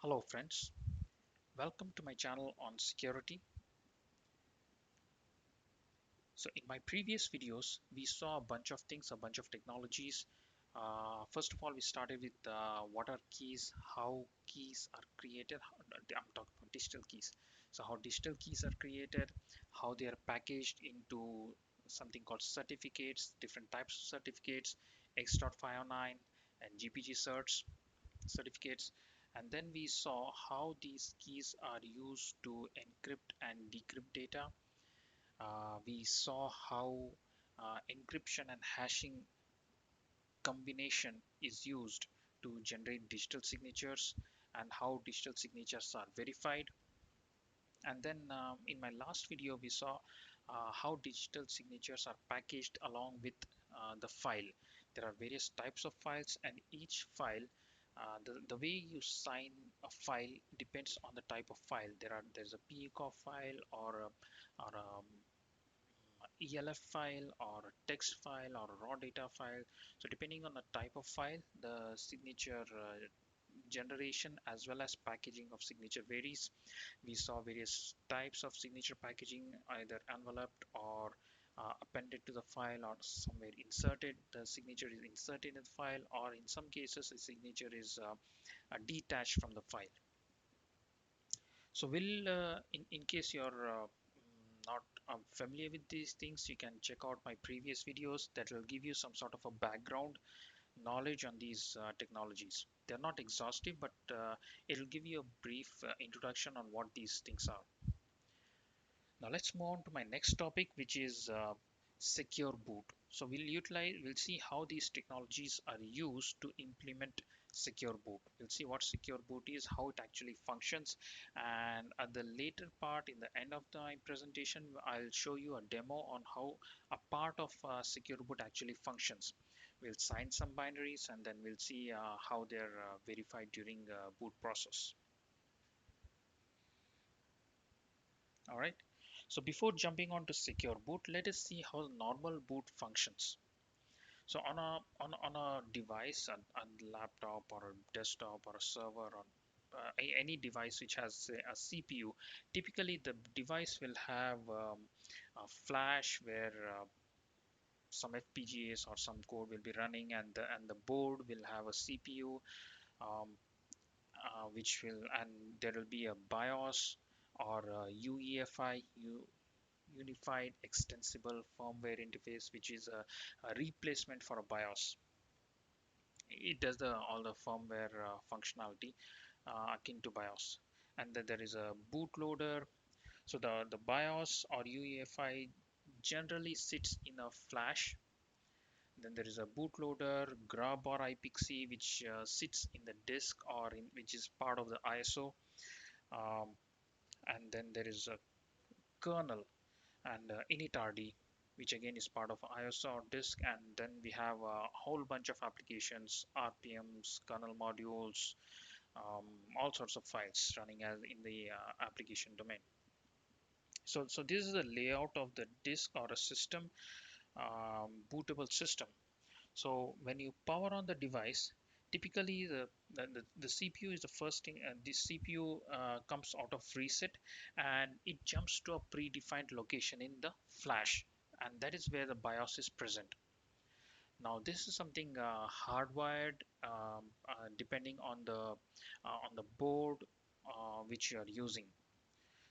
Hello friends, welcome to my channel on security. So in my previous videos, we saw a bunch of things, a bunch of technologies. First of all, we started with what are keys, how keys are created. I'm talking about digital keys. So how digital keys are created, how they are packaged into something called certificates, different types of certificates, X.509 and GPG certificates, and then we saw how these keys are used to encrypt and decrypt data. We saw how encryption and hashing combination is used to generate digital signatures and how digital signatures are verified. And then in my last video, we saw how digital signatures are packaged along with the file. There are various types of files, and each file, the way you sign a file depends on the type of file. There's a PECOF file or ELF file or a text file or a raw data file. So depending on the type of file, the signature generation as well as packaging of signature varies. We saw various types of signature packaging, either enveloped or appended to the file or somewhere inserted. The signature is inserted in the file, or in some cases the signature is detached from the file. So in case you're not familiar with these things, you can check out my previous videos that will give you some sort of a background knowledge on these technologies. They're not exhaustive, but it'll give you a brief introduction on what these things are. Now let's move on to my next topic, which is secure boot. So we'll see how these technologies are used to implement secure boot. We'll see what secure boot is, how it actually functions, and at the later part, in the end of my presentation, I'll show you a demo on how a part of secure boot actually functions. We'll sign some binaries, and then we'll see how they're verified during boot process. All right. So before jumping on to secure boot, let us see how normal boot functions. So on a device, a laptop or a desktop or a server or any device which has say, a CPU, typically the device will have a flash where some FPGAs or some code will be running, and the board will have a CPU, um, which will, and there will be a BIOS or a UEFI, Unified Extensible Firmware Interface, which is a replacement for a BIOS. It does all the firmware functionality akin to BIOS. And then there is a bootloader. So the BIOS or UEFI generally sits in a flash. Then there is a bootloader, grub or iPXE, which sits in the disk or in which is part of the ISO. Um, and then there is a kernel and initrd, which again is part of ISO or disk. And then we have a whole bunch of applications, RPMs, kernel modules, all sorts of files running as in the application domain. So this is the layout of the disk or a system, bootable system. So when you power on the device, typically the CPU is the first thing, and the CPU comes out of reset and it jumps to a predefined location in the flash, and that is where the BIOS is present. Now this is something hardwired, depending on the board which you are using.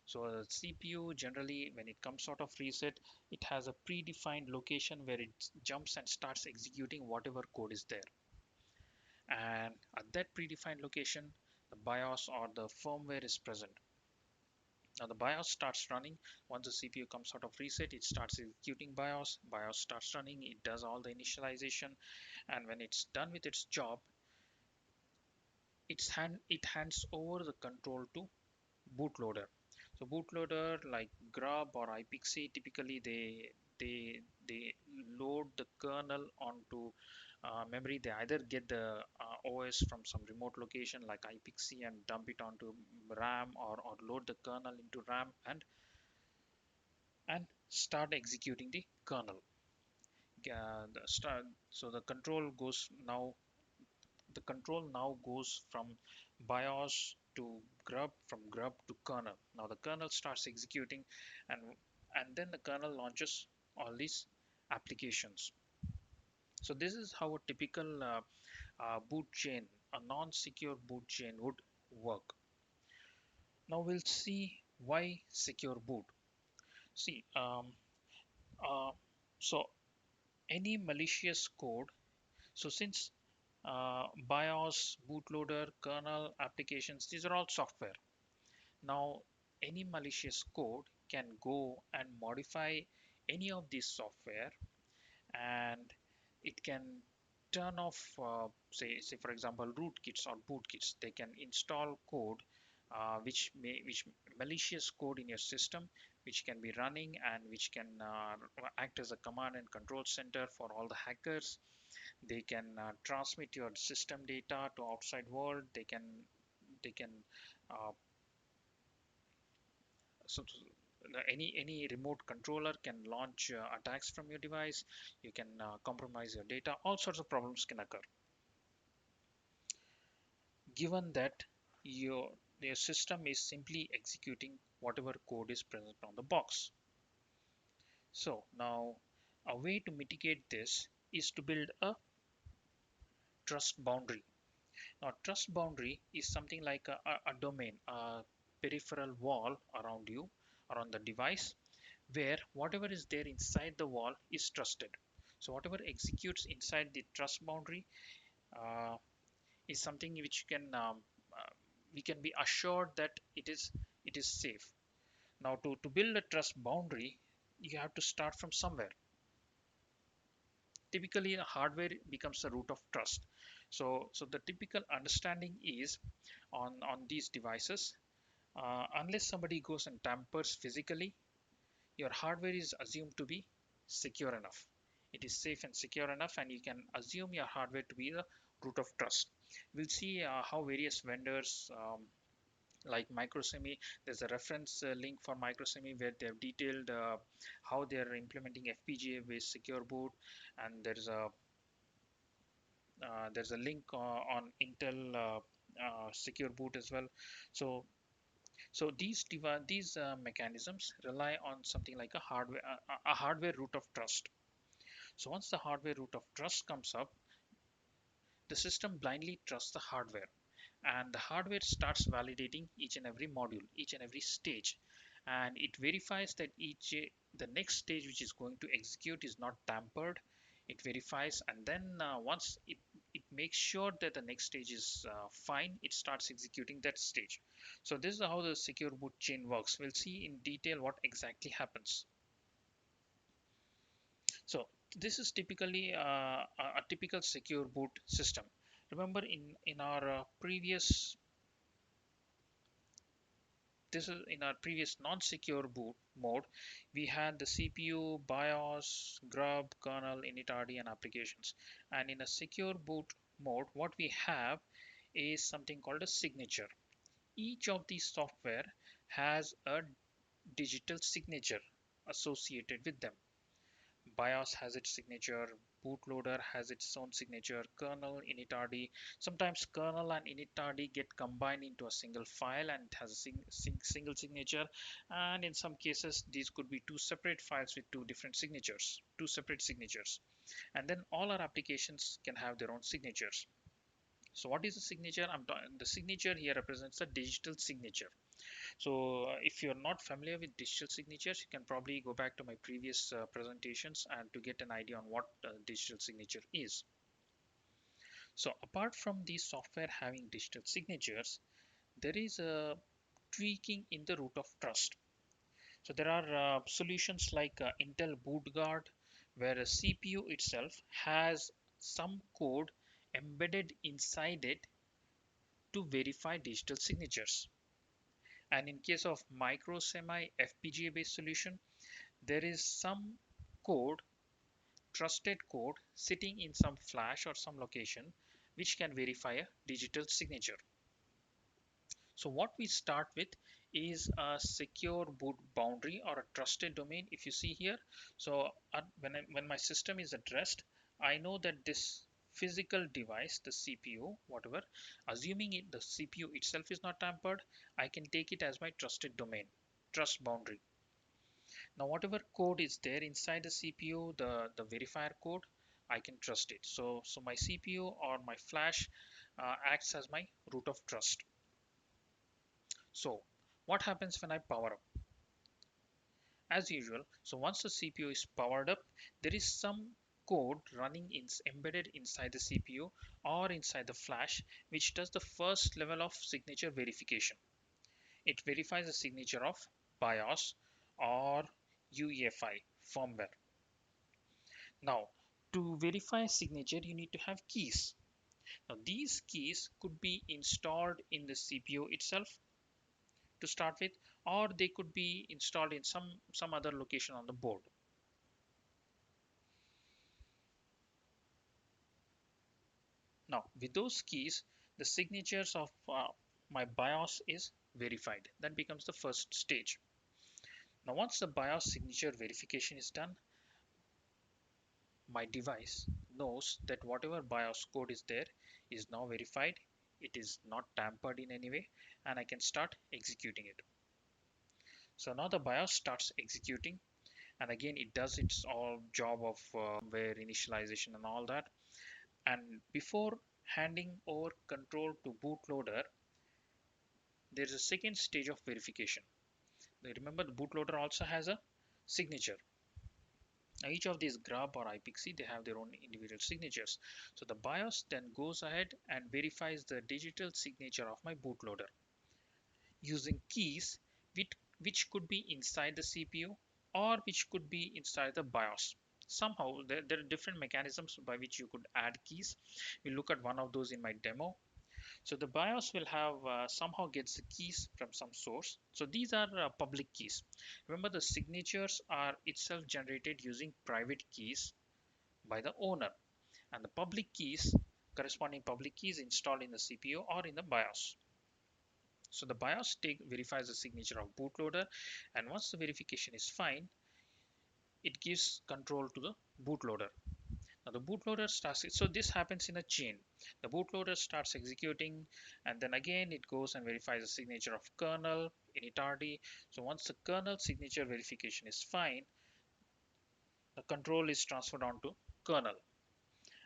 So a CPU generally, when it comes out of reset, it has a predefined location where it jumps and starts executing whatever code is there. And at that predefined location, the BIOS or the firmware is present. Now the BIOS starts running. Once the CPU comes out of reset, it starts executing BIOS. BIOS starts running. It does all the initialization, and when it's done with its job, it hands over the control to bootloader. So bootloader like grub or iPXE, typically they load the kernel onto memory. They either get the OS from some remote location like iPXE and dump it onto RAM, or load the kernel into RAM and start executing the kernel. So the control now goes from BIOS to grub, from grub to kernel. Now the kernel starts executing, and then the kernel launches all these applications. So this is how a typical boot chain, a non-secure boot chain would work. Now we'll see why secure boot. See, uh, so any malicious code. So since BIOS, bootloader, kernel, applications, these are all software. Now, any malicious code can go and modify any of these software, and it can turn off, say for example, rootkits or bootkits. They can install code which malicious code in your system, which can be running and which can act as a command and control center for all the hackers. They can transmit your system data to outside world. They can uh, so any remote controller can launch attacks from your device. You can compromise your data. All sorts of problems can occur given that your system is simply executing whatever code is present on the box. So now a way to mitigate this is to build a trust boundary. Now, trust boundary is something like a domain, a peripheral wall around you, around the device, where whatever is there inside the wall is trusted. So whatever executes inside the trust boundary uh, is something which can we can be assured that it is safe. Now, to build a trust boundary, you have to start from somewhere. Typically, hardware becomes the root of trust. So the typical understanding is on these devices, unless somebody goes and tampers physically, your hardware is assumed to be secure enough. It is safe and secure enough, and you can assume your hardware to be the root of trust. We'll see how various vendors like Microsemi, there's a reference link for Microsemi where they have detailed how they are implementing FPGA based secure boot, and there's a link on Intel secure boot as well. So these mechanisms rely on something like a hardware root of trust. So once the hardware root of trust comes up, the system blindly trusts the hardware, and the hardware starts validating each and every module, each and every stage, and it verifies that the next stage which is going to execute is not tampered. It verifies, and then once it makes sure that the next stage is fine, it starts executing that stage. So this is how the secure boot chain works. We'll see in detail what exactly happens. So this is typically a typical secure boot system. Remember in our previous this is in our previous non-secure boot mode, we had the CPU, BIOS, grub, kernel, initrd, and applications. And in a secure boot mode, what we have is something called a signature. Each of these software has a digital signature associated with them. BIOS has its signature, bootloader has its own signature, kernel, initrd. Sometimes kernel and initrd get combined into a single file and it has a single signature. And in some cases, these could be two separate files with two different signatures, two separate signatures. And then all our applications can have their own signatures. So what is the signature? The signature here represents a digital signature. So if you're not familiar with digital signatures, you can probably go back to my previous presentations and to get an idea on what digital signature is. So apart from these software having digital signatures, there is a tweaking in the root of trust. So there are solutions like Intel BootGuard, where a CPU itself has some code embedded inside it to verify digital signatures. And in case of micro semi FPGA based solution, there is some code, trusted code sitting in some flash or some location which can verify a digital signature. So what we start with is a secure boot boundary or a trusted domain. If you see here, so when my system is addressed, I know that this physical device, the CPU, whatever, assuming the CPU itself is not tampered, I can take it as my trusted domain, trust boundary. Now, whatever code is there inside the CPU, the verifier code, I can trust it. So my CPU or my flash acts as my root of trust. So what happens when I power up? As usual, so once the CPU is powered up, there is some code running embedded inside the CPU or inside the flash, which does the first level of signature verification. It verifies the signature of BIOS or UEFI firmware. Now, to verify signature, you need to have keys. Now, these keys could be installed in the CPU itself to start with, or they could be installed in some other location on the board. Now, with those keys, the signatures of my BIOS is verified. That becomes the first stage. Now, once the BIOS signature verification is done, my device knows that whatever BIOS code is there is now verified. It is not tampered in any way, and I can start executing it. So now the BIOS starts executing, and again it does its all job of where initialization and all that. And before handing over control to bootloader, there is a second stage of verification. Remember, the bootloader also has a signature. Now, each of these grub or IPXC, they have their own individual signatures. So the BIOS then goes ahead and verifies the digital signature of my bootloader using keys which, which could be inside the CPU or which could be inside the BIOS. Somehow there are different mechanisms by which you could add keys. We'll look at one of those in my demo. So the BIOS will have somehow gets the keys from some source. So these are public keys. Remember, the signatures are itself generated using private keys by the owner, and the public keys, corresponding public keys installed in the CPU or in the BIOS. So the BIOS verifies the signature of bootloader, and once the verification is fine, it gives control to the bootloader. Now the bootloader starts, so this happens in a chain. The bootloader starts executing, and then again it goes and verifies the signature of kernel, initrd. So once the kernel signature verification is fine, the control is transferred onto kernel.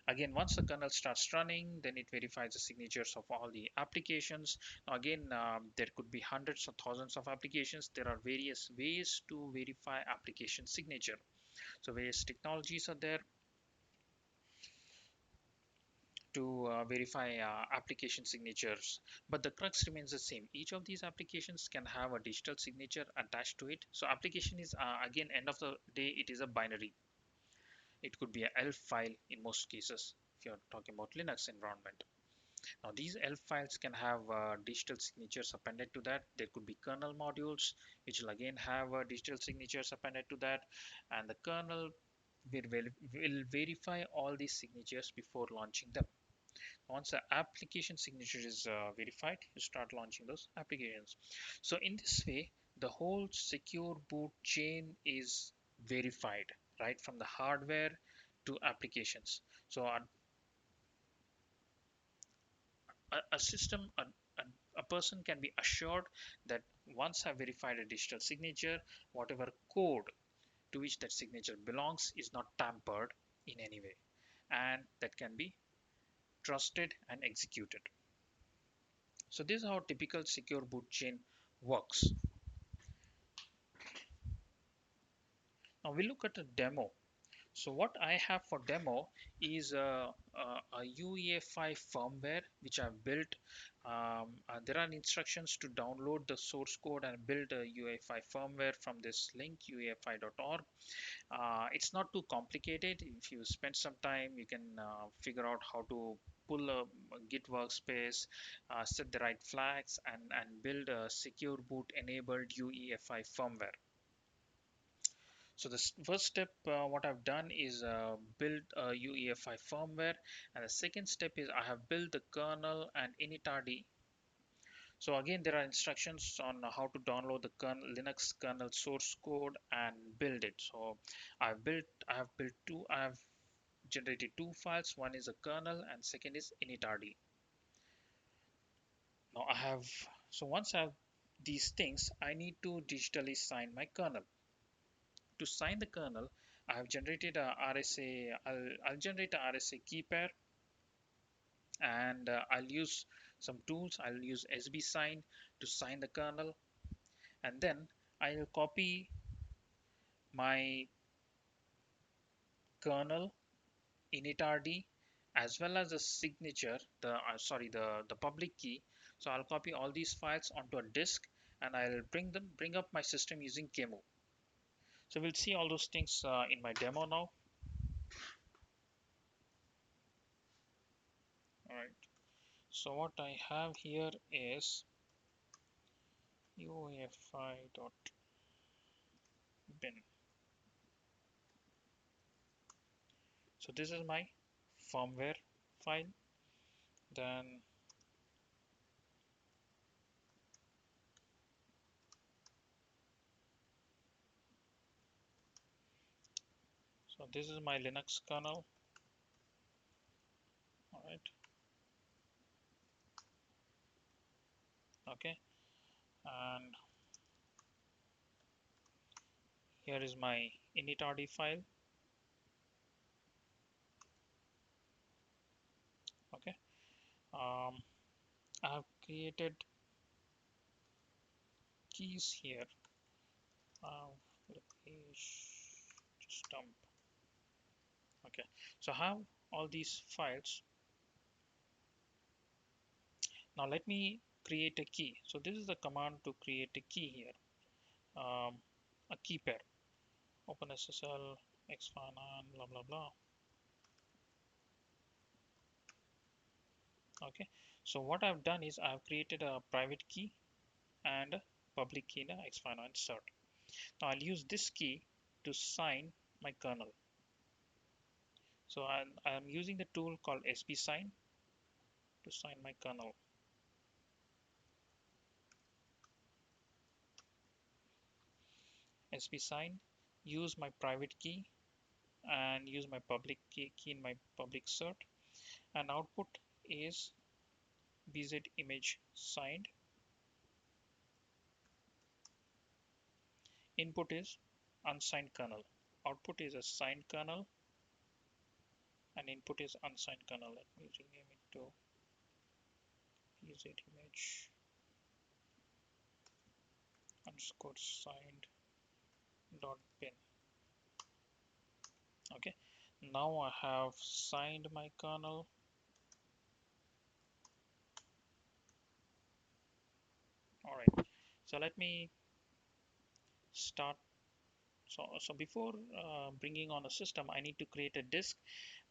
Again, once the kernel starts running, then it verifies the signatures of all the applications. Now again, there could be hundreds or thousands of applications. There are various ways to verify application signature. So various technologies are there to verify application signatures, but the crux remains the same. Each of these applications can have a digital signature attached to it. So application is again, end of the day, it is a binary. It could be a ELF file in most cases if you're talking about Linux environment. Now these ELF files can have digital signatures appended to that. There could be kernel modules which will again have digital signatures appended to that, and the kernel will verify all these signatures before launching them. Once the application signature is verified, you start launching those applications. So in this way, the whole secure boot chain is verified, right from the hardware to applications. So a system, a person can be assured that once I verified a digital signature, whatever code to which that signature belongs is not tampered in any way, and that can be trusted and executed. So this is how typical secure boot chain works. Now we look at a demo. So what I have for demo is a UEFI firmware which I've built. There are instructions to download the source code and build a UEFI firmware from this link, uefi.org. It's not too complicated. If you spend some time, you can figure out how to pull a Git workspace, set the right flags, and build a secure boot enabled UEFI firmware. So the first step, what I've done is build a UEFI firmware, and the second step is I have built the kernel and initrd. So again, there are instructions on how to download the Linux kernel source code and build it. So I have built generated two files. One is a kernel and second is initrd. Now I have, so once I have these things, I need to digitally sign my kernel. To sign the kernel, I have generated a RSA. I'll generate a RSA key pair, and I'll use some tools. I'll use SB sign to sign the kernel, and then I'll copy my kernel initrd as well as the signature, the the public key. So I'll copy all these files onto a disk, and I'll bring up my system using kmove. So we'll see all those things in my demo now. All right. So what I have here is UEFI.bin. So this is my firmware file. Then so this is my Linux kernel. All right. Okay. And here is my initrd file. Okay. I have created keys here. Just dump. Okay. So I have all these files. Now let me create a key. So this is the command to create a key here. A key pair. OpenSSL xFinan blah blah blah. Okay. So what I've done is I've created a private key and a public key in a xFinan cert. Now I'll use this key to sign my kernel. So I'm using the tool called SB sign to sign my kernel. SB sign, use my private key and use my public key in my public cert, and output is bz image signed. Input is unsigned kernel. Output is a signed kernel and input is unsigned kernel. Let me rename it to bz image underscore signed dot bin. Okay, now I have signed my kernel. All right, so let me start. So before bringing on a system, I need to create a disk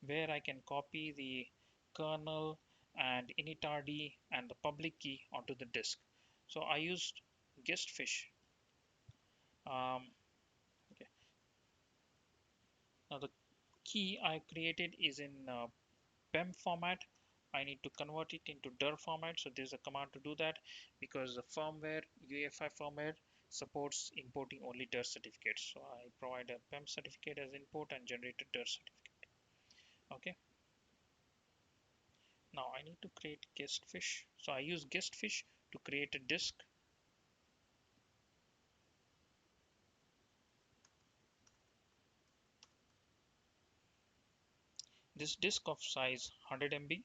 where I can copy the kernel and initrd and the public key onto the disk. So I used guestfish. Okay. Now the key I created is in PEM format. I need to convert it into dir format. So there's a command to do that because the firmware, UEFI firmware, supports importing only dir certificates. So I provide a PEM certificate as input and generate a dir certificate. Okay. Now I need to create guestfish. So I use guestfish to create a disk. This disk of size 100 MB.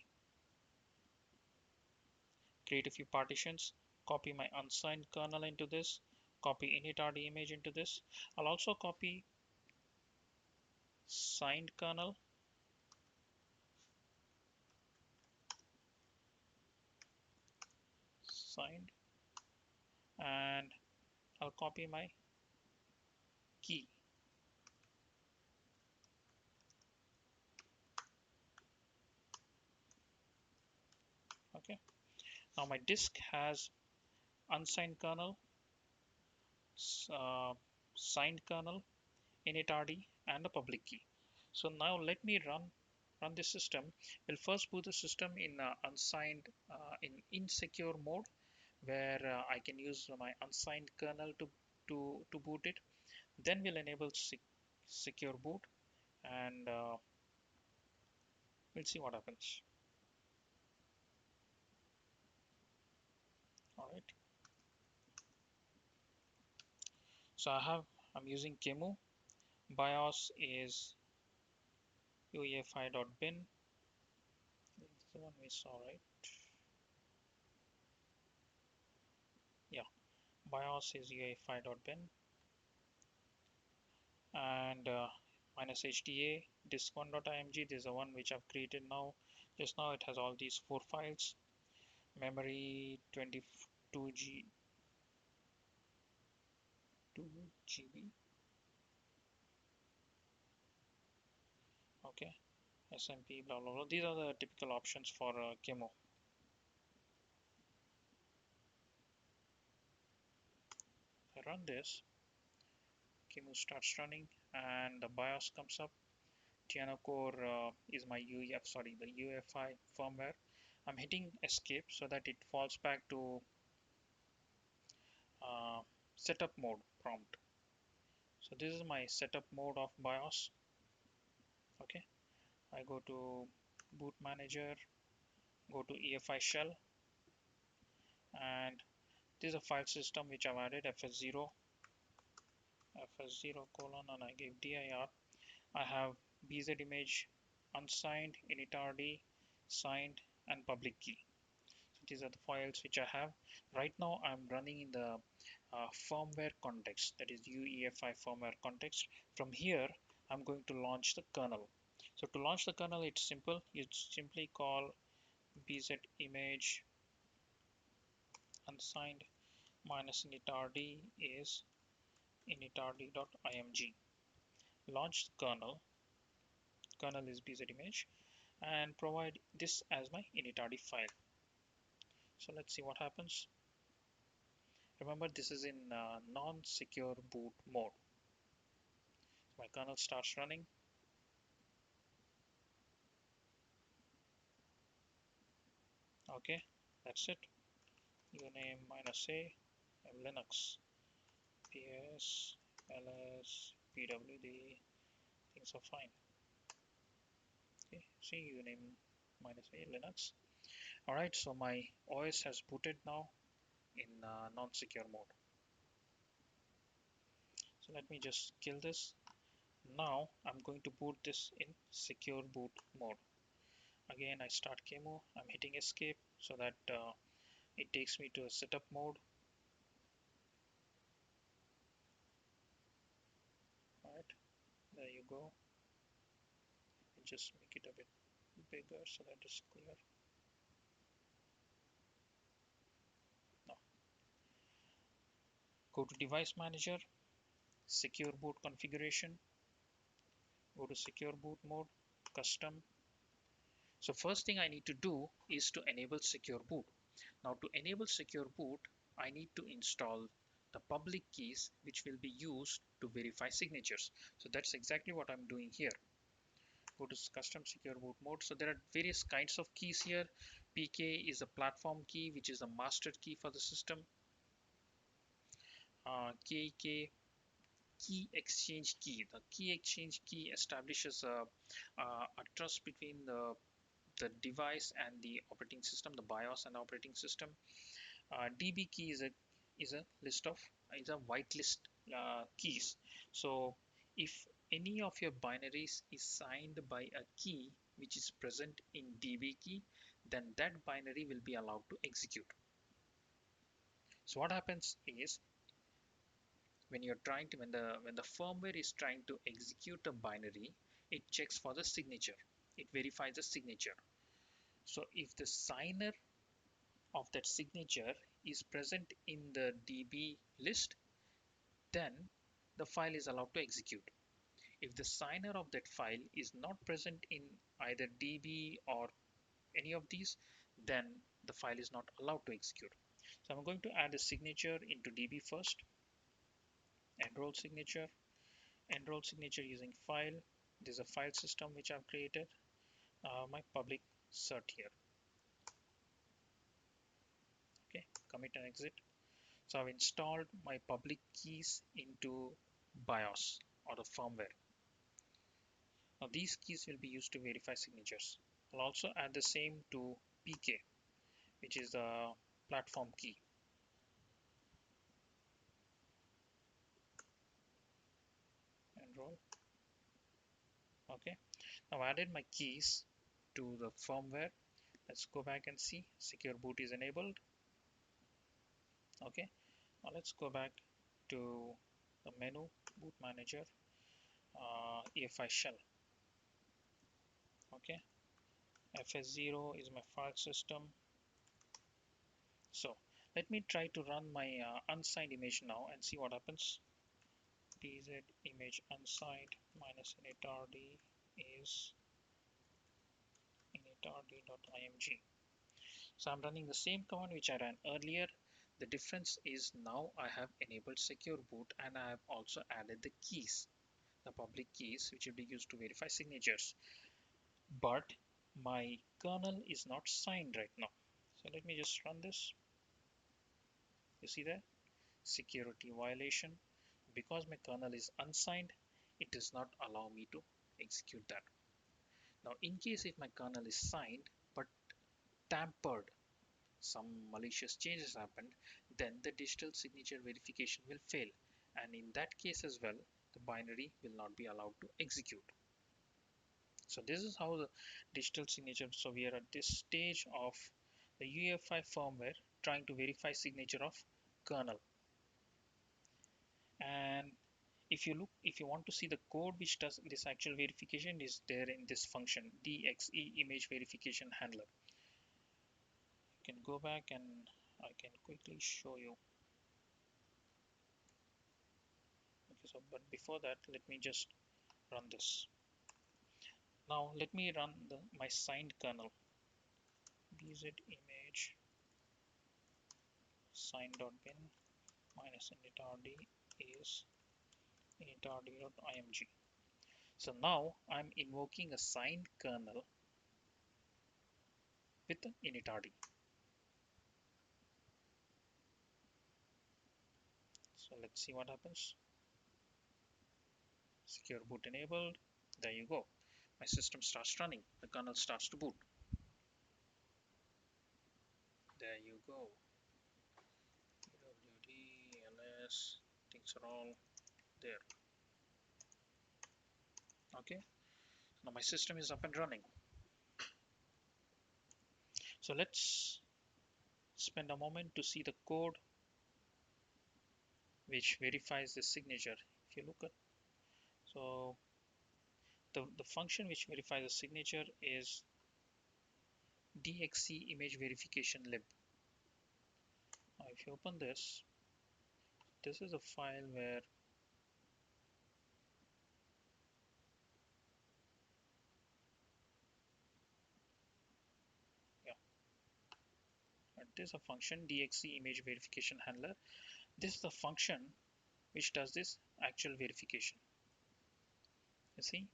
Create a few partitions. Copy my unsigned kernel into this. Copy initrd image into this. I'll also copy signed kernel. Signed. And I'll copy my key. Okay. Now my disk has unsigned kernel, uh, signed kernel, initrd, and a public key. So now let me run the system. We'll first boot the system in unsigned in insecure mode, where I can use my unsigned kernel to boot it. Then we'll enable secure boot, and We'll see what happens. All right. So I'm using Kemu. BIOS is UEFI.bin. This is the one we saw, right? Yeah, BIOS is UEFI.bin and minus HDA disk1.img. This is the one which I've created now. Just now it has all these four files. Memory 22 GB. Okay, SMP, blah blah blah. These are the typical options for Kemo. I run this. Kemo starts running, and the BIOS comes up. Tiana Core is my the UEFI firmware. I'm hitting escape so that it falls back to uh, setup mode prompt. So this is my setup mode of BIOS. Okay, I go to boot manager, go to EFI shell, and this is a file system which I've added fs0 colon, and I gave dir. I have bz image unsigned, initrd, signed, and public key. So these are the files which I have. Right now I'm running in the firmware context, that is UEFI firmware context. From here I'm going to launch the kernel. So to launch the kernel, it's simple. You simply call bz image unsigned minus initrd is initrd.img. Launch the kernel. Kernel is bz image, and provide this as my initrd file. So let's see what happens. Remember, this is in non-secure boot mode. My kernel starts running. Okay, that's it. Uname minus a linux ps ls pwd, things are fine. Okay, see, uname minus a linux. All right, so my OS has booted now in non-secure mode. So let me just kill this. Now I'm going to boot this in secure boot mode. Again, I start Kemo. I'm hitting escape so that it takes me to a setup mode. All right, there you go. Just make it a bit bigger so that it's clear. Now go to device manager, secure boot configuration, go to secure boot mode, custom. So first thing I need to do is to enable secure boot. Now to enable secure boot, I need to install the public keys which will be used to verify signatures. So that's exactly what I'm doing here. Go to custom secure boot mode. So there are various kinds of keys here. PK is a platform key, which is a master key for the system. KK, key exchange key. The key exchange key establishes a trust between the device and the operating system, the BIOS and operating system. DB key is a list of is a whitelist keys. So if any of your binaries is signed by a key which is present in DB key, then that binary will be allowed to execute. So what happens is when you're trying to when the firmware is trying to execute a binary, it checks for the signature. It verifies the signature. So if the signer of that signature is present in the DB list, then the file is allowed to execute. If the signer of that file is not present in either DB or any of these, then the file is not allowed to execute. So I'm going to add a signature into DB first. Enroll signature. Enroll signature using file. There's a file system which I've created. My public cert here. Okay, commit and exit. So I've installed my public keys into BIOS or the firmware. Now these keys will be used to verify signatures. I'll also add the same to PK, which is the platform key. Enroll. Okay. Now I added my keys to the firmware. Let's go back and see. Secure boot is enabled. Okay. Now let's go back to the menu, boot manager, EFI shell. Okay. FS0 is my file system. So let me try to run my unsigned image now and see what happens. Dz image unsigned minus initRD is initRD.img. So I'm running the same command which I ran earlier. The difference is now I have enabled secure boot and I have also added the keys, the public keys which will be used to verify signatures. But my kernel is not signed right now. So let me just run this. You see there? Security violation. Because my kernel is unsigned, it does not allow me to execute that. Now, in case if my kernel is signed but tampered, some malicious changes happened, then the digital signature verification will fail. And in that case as well, the binary will not be allowed to execute. So this is how the digital signature. So we are at this stage of the UEFI firmware trying to verify signature of kernel. And if you want to see the code which does this actual verification, is there in this function DXE image verification handler. You can go back and I can quickly show you. Okay, so but before that, let me just run this. Now let me run my signed kernel. Dz image sign.bin minus initRD is initRD.img. So now I'm invoking a signed kernel with initRD. So let's see what happens. Secure boot enabled. There you go. My system starts running. The kernel starts to boot. There you go. PWD, ls, things are all there. Okay. Now my system is up and running. So let's spend a moment to see the code which verifies the signature. If you look at, so the function which verifies the signature is DXC image verification lib. Now if you open this, this is a file where yeah, it is a function DXC image verification handler. This is the function which does this actual verification. You see,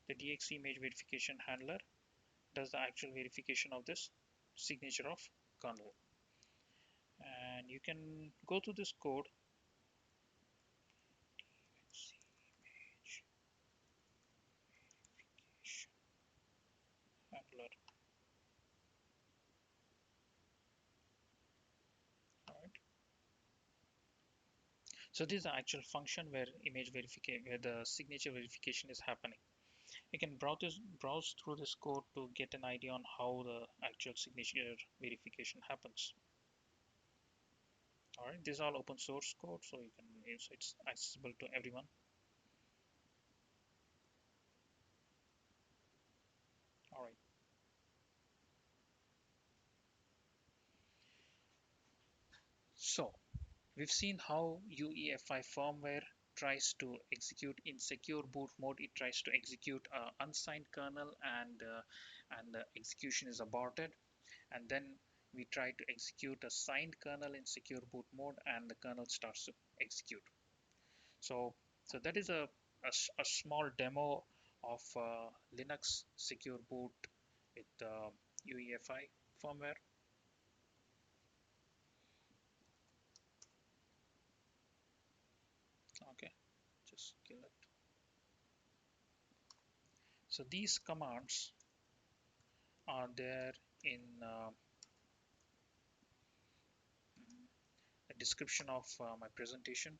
the DXC image verification handler does the actual verification of this signature of kernel. And you can go to this code, DXC image verification handler. All right. So this is the actual function where image verification, where the signature verification is happening. You can browse through this code to get an idea on how the actual signature verification happens. All right, this is all open source code, so you can use it's accessible to everyone. All right. So we've seen how UEFI firmware tries to execute in secure boot mode. It tries to execute unsigned kernel and the execution is aborted. And then we try to execute a signed kernel in secure boot mode and the kernel starts to execute. So that is a small demo of Linux secure boot with UEFI firmware. Okay, just kill it. So these commands are there in the description of my presentation.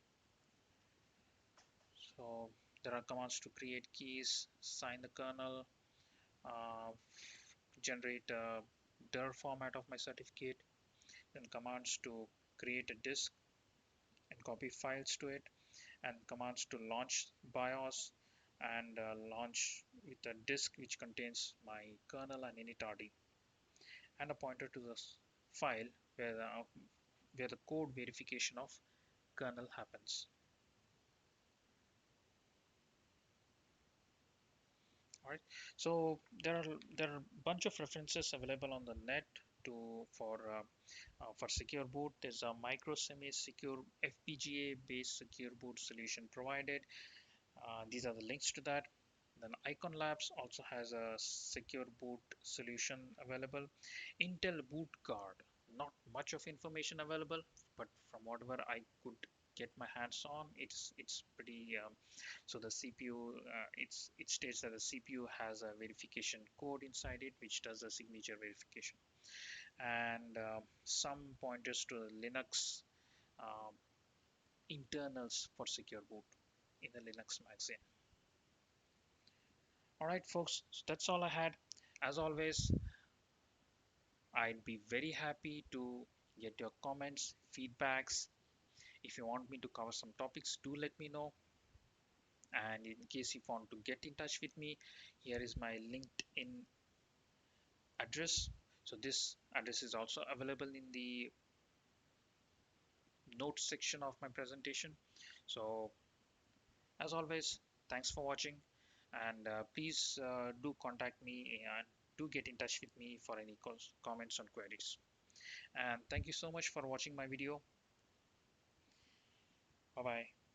So there are commands to create keys, sign the kernel, uh, generate a dir format of my certificate, then commands to create a disk and copy files to it, and commands to launch BIOS and launch with a disk which contains my kernel and init.rd, and a pointer to the file where the code verification of kernel happens. All right, so there are a bunch of references available on the net to for secure boot. There's a micro semi secure FPGA based secure boot solution provided. These are the links to that. Then Icon Labs also has a secure boot solution available. Intel Boot Guard, not much of information available, but from whatever I could get my hands on, it's pretty. So the CPU, it states that the CPU has a verification code inside it, which does a signature verification, and some pointers to Linux uh, internals for secure boot in the Linux magazine. All right, folks, so that's all I had. As always, I'd be very happy to get your comments, feedbacks. If you want me to cover some topics, do let me know. And in case you want to get in touch with me, here is my LinkedIn address. So this address is also available in the notes section of my presentation. So as always, thanks for watching, and please do contact me and do get in touch with me for any comments or queries. And thank you so much for watching my video. Bye bye.